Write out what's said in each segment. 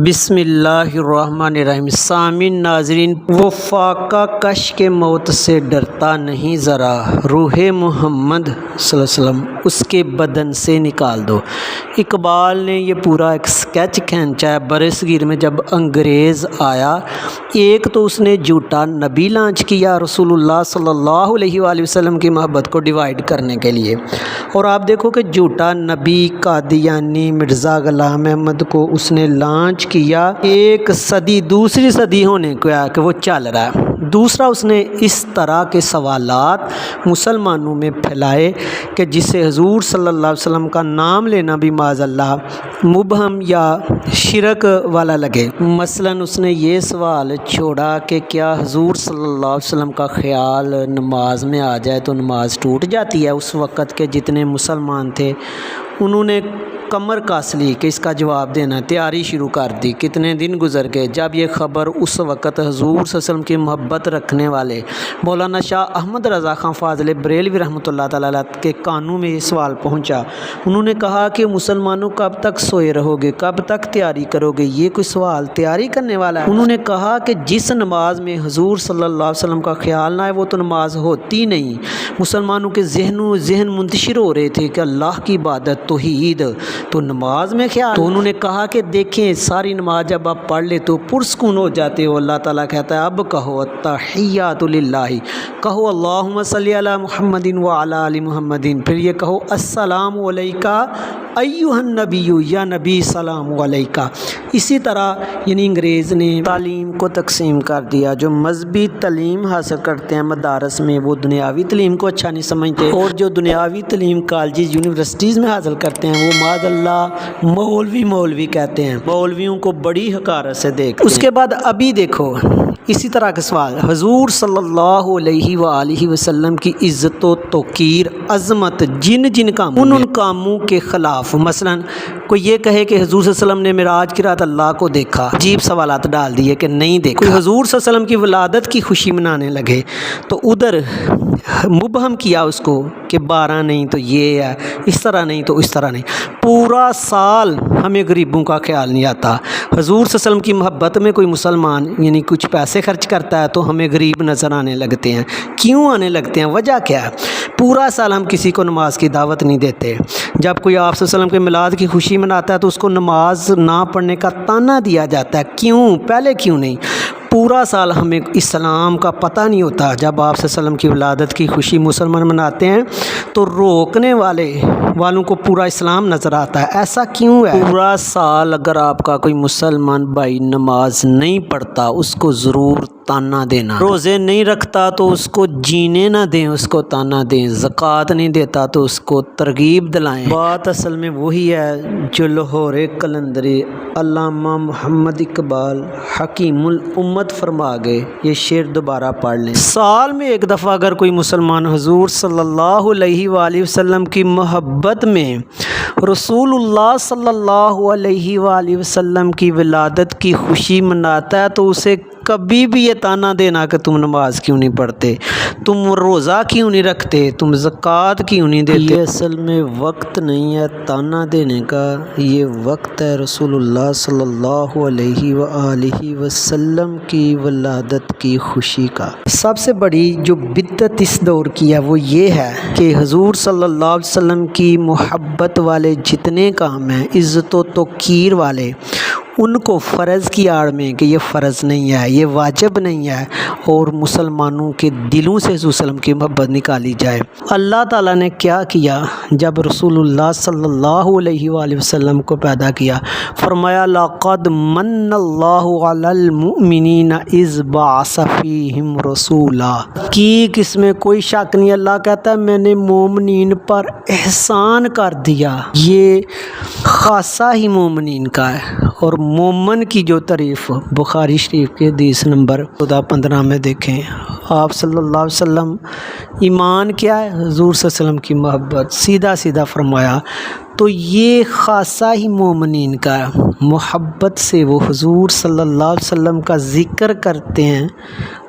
بسم اللہ الرحمن الرحیم۔ سامعین ناظرین، وہ فاقہ کش کے موت سے ڈرتا نہیں ذرا، روح محمد صلی اللہ علیہ وسلم اس کے بدن سے نکال دو۔ اقبال نے یہ پورا ایک سکیچ کھینچا ہے۔ برصغیر میں جب انگریز آیا، ایک تو اس نے جھوٹا نبی لانچ کیا رسول اللہ صلی اللہ علیہ وآلہ وسلم کی محبت کو ڈیوائیڈ کرنے کے لیے، اور آپ دیکھو کہ جھوٹا نبی قادیانی مرزا غلام احمد کو اس نے لانچ کیا ایک صدی دوسری صدی ہونے کو کہ وہ چل رہا ہے۔ دوسرا، اس نے اس طرح کے سوالات مسلمانوں میں پھیلائے کہ جسے حضور صلی اللہ علیہ وسلم کا نام لینا بھی معاذ اللہ مبہم یا شرک والا لگے۔ مثلا اس نے یہ سوال چھوڑا کہ کیا حضور صلی اللہ علیہ وسلم کا خیال نماز میں آ جائے تو نماز ٹوٹ جاتی ہے؟ اس وقت کے جتنے مسلمان تھے انہوں نے کمر کاس لی کہ اس کا جواب دینا، تیاری شروع کر دی۔ کتنے دن گزر گئے جب یہ خبر اس وقت حضور صلی اللہ علیہ وسلم کی محبت رکھنے والے مولانا شاہ احمد رضا خان فاضل بریلوی رحمۃ اللہ تعالیٰ علیہ کے کانوں میں یہ سوال پہنچا۔ انہوں نے کہا کہ مسلمانوں کب تک سوئے رہو گے، کب تک تیاری کرو گے؟ یہ کوئی سوال تیاری کرنے والا ہے؟ انہوں نے کہا کہ جس نماز میں حضور صلی اللہ علیہ وسلم کا خیال نہ ہے وہ تو نماز ہوتی نہیں۔ مسلمانوں کے ذہن منتشر ہو رہے تھے کہ اللہ کی عبادت توحید، تو نماز میں خیال؟ تو انہوں نے کہا کہ دیکھیں ساری نماز جب آپ پڑھ لے تو پرسکون ہو جاتے ہو۔ اللہ تعالیٰ کہتا ہے اب کہو التحیات للہ، کہو اللہم صلی علی محمد وعلی آل محمد، پھر یہ کہو السلام علیکہ ایہا النبی، یا نبی سلام علیکہ۔ اسی طرح یعنی انگریز نے تعلیم کو تقسیم کر دیا۔ جو مذہبی تعلیم حاصل کرتے ہیں مدارس میں وہ دنیاوی تعلیم کو اچھا نہیں سمجھتے، اور جو دنیاوی تعلیم کالجز یونیورسٹیز میں حاصل کرتے ہیں وہ معاذ اللہ مولوی کہتے ہیں، مولویوں کو بڑی حقارت سے دیکھتے ہیں۔ اس کے بعد ابھی دیکھو اسی طرح کے سوال، حضور صلی اللہ علیہ وآلہ وسلم کی عزت و توقیر، عظمت جن کاموں ان کاموں کے خلاف، مثلا کوئی یہ کہے کہ حضور صلی اللہ علیہ وسلم نے معراج کی رات اللہ کو دیکھا، عجیب سوالات ڈال دیے کہ نہیں دیکھا۔ کوئی حضور صلی اللہ علیہ وسلم کی ولادت کی خوشی منانے لگے تو ادھر مبہم کیا اس کو کہ 12 نہیں تو یہ ہے، اس طرح نہیں تو اس طرح نہیں۔ پورا سال ہمیں غریبوں کا خیال نہیں آتا۔ حضور صلی اللہ علیہ وسلم کی محبت میں کوئی مسلمان یعنی کچھ پیسے خرچ کرتا ہے تو ہمیں غریب نظر آنے لگتے ہیں۔ کیوں آنے لگتے ہیں؟ وجہ کیا ہے؟ پورا سال ہم کسی کو نماز کی دعوت نہیں دیتے۔ جب کوئی آپ صلی اللہ علیہ وسلم کے میلاد کی خوشی مناتا ہے تو اس کو نماز نہ پڑھنے کا طعنہ دیا جاتا ہے۔ کیوں؟ پہلے کیوں نہیں؟ پورا سال ہمیں اسلام کا پتہ نہیں ہوتا۔ جب آپ صلی اللہ علیہ وسلم کی ولادت کی خوشی مسلمان مناتے ہیں تو روکنے والوں کو پورا اسلام نظر آتا ہے۔ ایسا کیوں ہے؟ پورا سال اگر آپ کا کوئی مسلمان بھائی نماز نہیں پڑھتا اس کو ضرور طعنہ دینا، روزے نہیں رکھتا تو اس کو جینے نہ دیں، اس کو طعنہ دیں، زکوٰۃ نہیں دیتا تو اس کو ترغیب دلائیں۔ بات اصل میں وہی ہے جو لاہور قلندری علامہ محمد اقبال حکیم الامت فرما گئے۔ یہ شعر دوبارہ پڑھ لیں۔ سال میں ایک دفعہ اگر کوئی مسلمان حضور صلی اللہ علیہ وآلہ وسلم کی محبت میں رسول اللہ صلی اللہ علیہ وآلہ وسلم کی ولادت کی خوشی مناتا ہے تو اسے کبھی بھی یہ طعنہ دینا کہ تم نماز کیوں نہیں پڑھتے، تم روزہ کیوں نہیں رکھتے، تم زکوٰۃ کیوں نہیں دیتے، یہ اصل میں وقت نہیں ہے طعنہ دینے کا، یہ وقت ہے رسول اللہ صلی اللہ علیہ وآلہ وسلم کی ولادت کی خوشی کا۔ سب سے بڑی جو بدعت اس دور کی ہے وہ یہ ہے کہ حضور صلی اللہ علیہ وسلم کی محبت والے جتنے کام ہیں، عزت و توقیر والے، ان کو فرض کی آڑ میں کہ یہ فرض نہیں ہے، یہ واجب نہیں ہے، اور مسلمانوں کے دلوں سے حضور صلی اللہ علیہ وسلم کی محبت نکالی جائے۔ اللہ تعالیٰ نے کیا کیا جب رسول اللہ صلی اللہ علیہ وآلہ وسلم کو پیدا کیا؟ فرمایا لقد من اللہ علی المؤمنین اذ بعث فیہم رسولا، کی اس میں کوئی شک نہیں۔ اللہ کہتا ہے میں نے مومنین پر احسان کر دیا، یہ خاصہ ہی مومنین کا ہے۔ اور مومن کی جو تعریف بخاری شریف کے حدیث نمبر 15 میں دیکھیں، آپ صلی اللہ علیہ وسلم ایمان کیا ہے؟ حضور صلی اللہ علیہ وسلم کی محبت، سیدھا فرمایا۔ تو یہ خاصہ ہی مومنین کا ہے، محبت سے وہ حضور صلی اللہ علیہ وسلم کا ذکر کرتے ہیں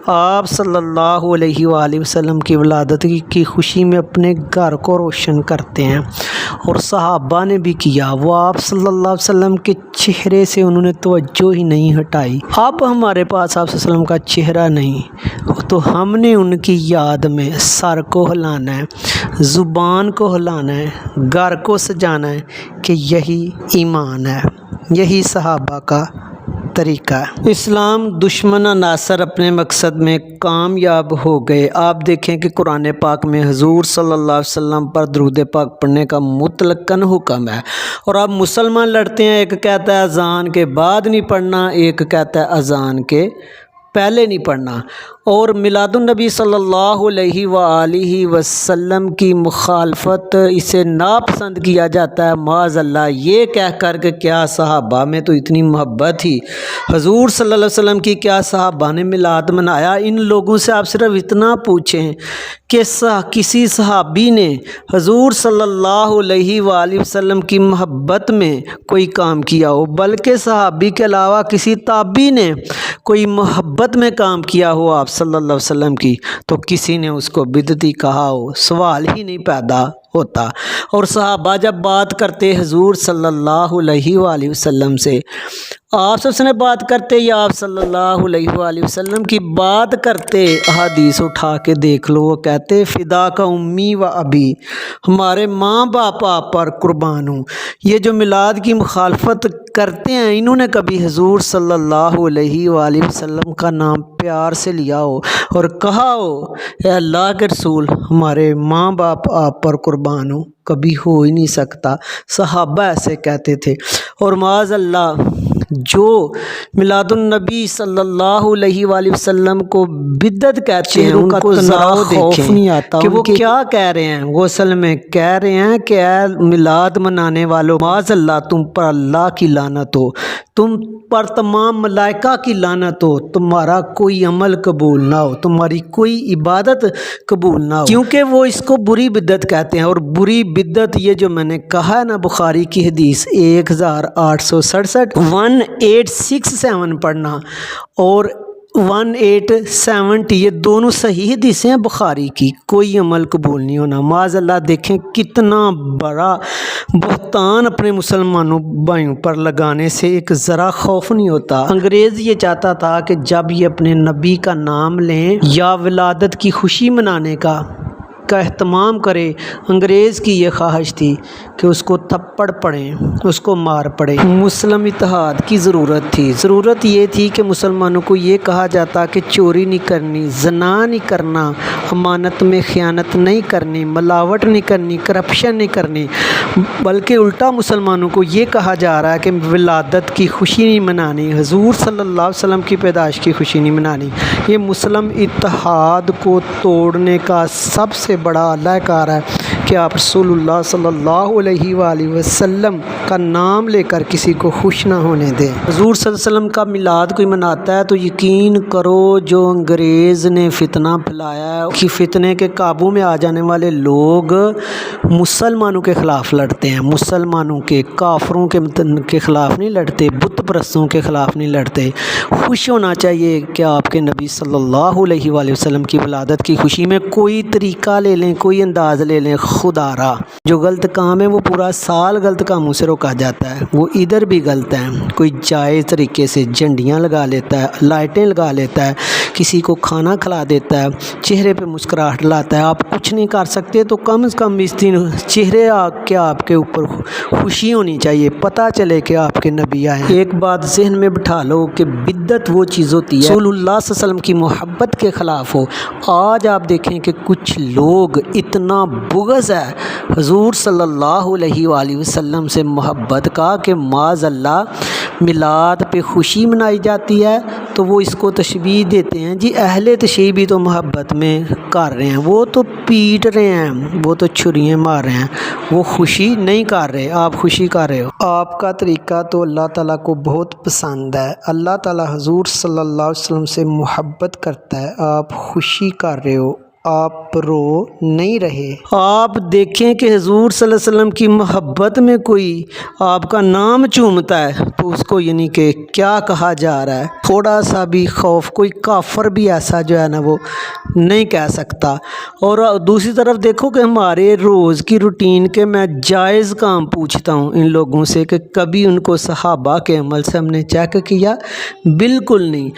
آپ صلی اللہ علیہ وآلہ وسلم کی ولادت کی خوشی میں اپنے گھر کو روشن کرتے ہیں، اور صحابہ نے بھی کیا۔ وہ آپ صلی اللہ علیہ وسلم کے چہرے سے انہوں نے توجہ ہی نہیں ہٹائی۔ اب ہمارے پاس آپ صلی اللہ علیہ وسلم کا چہرہ نہیں تو ہم نے ان کی یاد میں سر کو ہلانا ہے، زبان کو ہلانا ہے، گھر کو سجانا ہے کہ یہی ایمان ہے، یہی صحابہ کا طریقہ ہے۔ اسلام دشمن عناصر اپنے مقصد میں کامیاب ہو گئے۔ آپ دیکھیں کہ قرآن پاک میں حضور صلی اللہ علیہ وسلم پر درود پاک پڑھنے کا مطلقاً حکم ہے، اور اب مسلمان لڑتے ہیں، ایک کہتا ہے اذان کے بعد نہیں پڑھنا، ایک کہتا ہے اذان کے پہلے نہیں پڑھنا، اور میلاد النبی صلی اللہ علیہ وآلہ وسلم کی مخالفت، اسے ناپسند کیا جاتا ہے معاذ اللہ، یہ کہہ کر کہ کیا صحابہ میں تو اتنی محبت تھی، حضور صلی اللہ علیہ وسلم کی کیا صحابہ نے میلاد منایا؟ ان لوگوں سے آپ صرف اتنا پوچھیں کہ کسی صحابی نے حضور صلی اللہ علیہ وآلہ وسلم کی محبت میں کوئی کام کیا ہو، بلکہ صحابی کے علاوہ کسی تابعی نے کوئی محبت میں کام کیا ہو آپ صلی اللہ علیہ وسلم کی، تو کسی نے اس کو بدعتی کہا ہو، سوال ہی نہیں پیدا ہوتا۔ اور صحابہ جب بات کرتے حضور صلی اللہ علیہ وآلہ وسلم سے، آپ سب سے بات کرتے یا آپ صلی اللہ علیہ وآلہ وسلم کی بات کرتے، احادیث اٹھا کے دیکھ لو، وہ کہتے فدا کا امی و ابی، ہمارے ماں باپ آپ پر قربان ہوں۔ یہ جو میلاد کی مخالفت کرتے ہیں، انہوں نے کبھی حضور صلی اللہ علیہ وآلہ وسلم کا نام پیار سے لیا ہو اور کہا ہو اے اللہ کے رسول ہمارے ماں باپ آپ پر قربان ہوں؟ کبھی ہو ہی نہیں سکتا۔ صحابہ ایسے کہتے تھے۔ اور معاذ اللہ جو میلاد النبی صلی اللہ علیہ وآلہ وسلم کو بدعت کہتے ہیں، ان کو ذرا خوف نہیں آتا کہ وہ کیا کہہ رہے ہیں۔ وہ اصل میں کہہ رہے ہیں کہ اے میلاد منانے والوں، معاذ اللہ تم پر اللہ کی لعنت ہو، تم پر تمام ملائکہ کی لعنت ہو، تمہارا کوئی عمل قبول نہ ہو، تمہاری کوئی عبادت قبول نہ ہو، کیونکہ وہ اس کو بری بدعت کہتے ہیں۔ اور بری بدعت یہ جو میں نے کہا ہے نا، بخاری کی حدیث 1867 1867 پڑھنا اور 1870، یہ دونوں صحیح حدیثیں ہیں بخاری کی، کوئی عمل قبول نہیں ہونا۔ معاذ اللہ دیکھیں کتنا بڑا بہتان اپنے مسلمانوں بھائیوں پر لگانے سے ایک ذرا خوف نہیں ہوتا۔ انگریز یہ چاہتا تھا کہ جب یہ اپنے نبی کا نام لیں یا ولادت کی خوشی منانے کا اہتمام کرے، انگریز کی یہ خواہش تھی کہ اس کو تھپڑ پڑیں، اس کو مار پڑے۔ مسلم اتحاد کی ضرورت تھی۔ ضرورت یہ تھی کہ مسلمانوں کو یہ کہا جاتا کہ چوری نہیں کرنی، زنا نہیں کرنا، امانت میں خیانت نہیں کرنی، ملاوٹ نہیں کرنی، کرپشن نہیں کرنی، بلکہ الٹا مسلمانوں کو یہ کہا جا رہا ہے کہ ولادت کی خوشی نہیں منانی، حضور صلی اللہ علیہ وسلم کی پیدائش کی خوشی نہیں منانی۔ یہ مسلم اتحاد کو توڑنے کا سب سے بڑا اللہ کار ہے کہ آپ رسول اللہ صلی اللہ علیہ وآلہ وسلم کا نام لے کر کسی کو خوش نہ ہونے دیں۔ حضور صلی اللہ علیہ وسلم کا میلاد کوئی مناتا ہے تو یقین کرو جو انگریز نے فتنہ پھیلایا ہے کہ فتنے کے قابو میں آ جانے والے لوگ مسلمانوں کے خلاف لڑتے ہیں، مسلمانوں کے کافروں کے خلاف نہیں لڑتے، بت پرستوں کے خلاف نہیں لڑتے۔ خوش ہونا چاہیے کہ آپ کے نبی صلی اللہ علیہ وآلہ وسلم کی ولادت کی خوشی میں کوئی طریقہ لے لیں، کوئی انداز لے لیں، خدا را جو غلط کام ہے وہ پورا سال غلط کاموں سے روکا جاتا ہے، وہ ادھر بھی غلط ہے۔ کوئی جائز طریقے سے جھنڈیاں لگا لیتا ہے، لائٹیں لگا لیتا ہے، کسی کو کھانا کھلا دیتا ہے، چہرے پہ مسکراہٹ لاتا ہے۔ آپ کچھ نہیں کر سکتے تو کم از کم اس دن چہرے کے آپ کے اوپر خوشی ہونی چاہیے، پتہ چلے کہ آپ کے نبی آئے ہیں۔ ایک بات ذہن میں بٹھا لو کہ بدعت وہ چیز ہوتی ہے رسول اللہ صلی اللہ علیہ وسلم کی محبت کے خلاف ہو۔ آج آپ دیکھیں کہ کچھ لوگ اتنا بغض ہے حضور صلی اللہ علیہ وآلہ وسلم سے محبت کا کہ معاذ اللہ میلاد پہ خوشی منائی جاتی ہے تو وہ اس کو تشبیہ دیتے ہیں جی اہل تشیع بھی تو محبت میں کر رہے ہیں، وہ تو پیٹ رہے ہیں، وہ تو چھریاں مار رہے ہیں، وہ خوشی نہیں کر رہے، آپ خوشی کر رہے ہو۔ آپ کا طریقہ تو اللہ تعالیٰ کو بہت پسند ہے، اللہ تعالیٰ حضور صلی اللہ علیہ وسلم سے محبت کرتا ہے، آپ خوشی کر رہے ہو۔ آپ رو نہیں رہے۔ آپ دیکھیں کہ حضور صلی اللہ علیہ وسلم کی محبت میں کوئی آپ کا نام چومتا ہے تو اس کو یعنی کہ کیا کہا جا رہا ہے، تھوڑا سا بھی خوف کوئی کافر بھی ایسا جو ہے نا وہ نہیں کہہ سکتا۔ اور دوسری طرف دیکھو کہ ہمارے روز کی روٹین کے میں جائز کام پوچھتا ہوں ان لوگوں سے کہ کبھی ان کو صحابہ کے عمل سے ہم نے چیک کیا؟ بالکل نہیں۔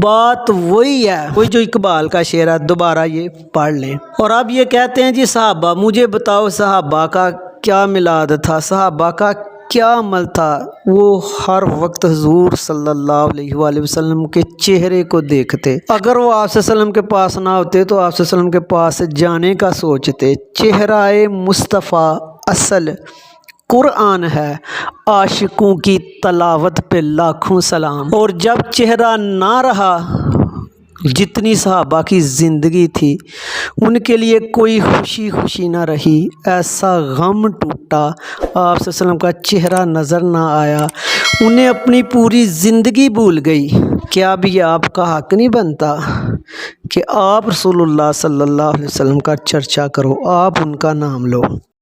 بات وہی ہے، وہی جو اقبال کا شعر ہے، دوبارہ یہ پڑھ لیں۔ اور اب یہ کہتے ہیں جی صحابہ، مجھے بتاؤ صحابہ کا کیا میلاد تھا، صحابہ کا کیا عمل تھا؟ وہ ہر وقت حضور صلی اللہ علیہ وآلہ وسلم کے چہرے کو دیکھتے، اگر وہ آپ صلی اللہ علیہ وسلم کے پاس نہ ہوتے تو آپ صلی اللہ علیہ وسلم کے پاس جانے کا سوچتے۔ چہرہ مصطفیٰ اصل قرآن ہے، عاشقوں کی تلاوت پہ لاکھوں سلام۔ اور جب چہرہ نہ رہا، جتنی صحابہ کی زندگی تھی ان کے لیے کوئی خوشی نہ رہی، ایسا غم ٹوٹا، آپ صلی اللہ علیہ وسلم کا چہرہ نظر نہ آیا، انہیں اپنی پوری زندگی بھول گئی۔ کیا بھی آپ کا حق نہیں بنتا کہ آپ رسول اللہ صلی اللہ علیہ وسلم کا چرچا کرو، آپ ان کا نام لو؟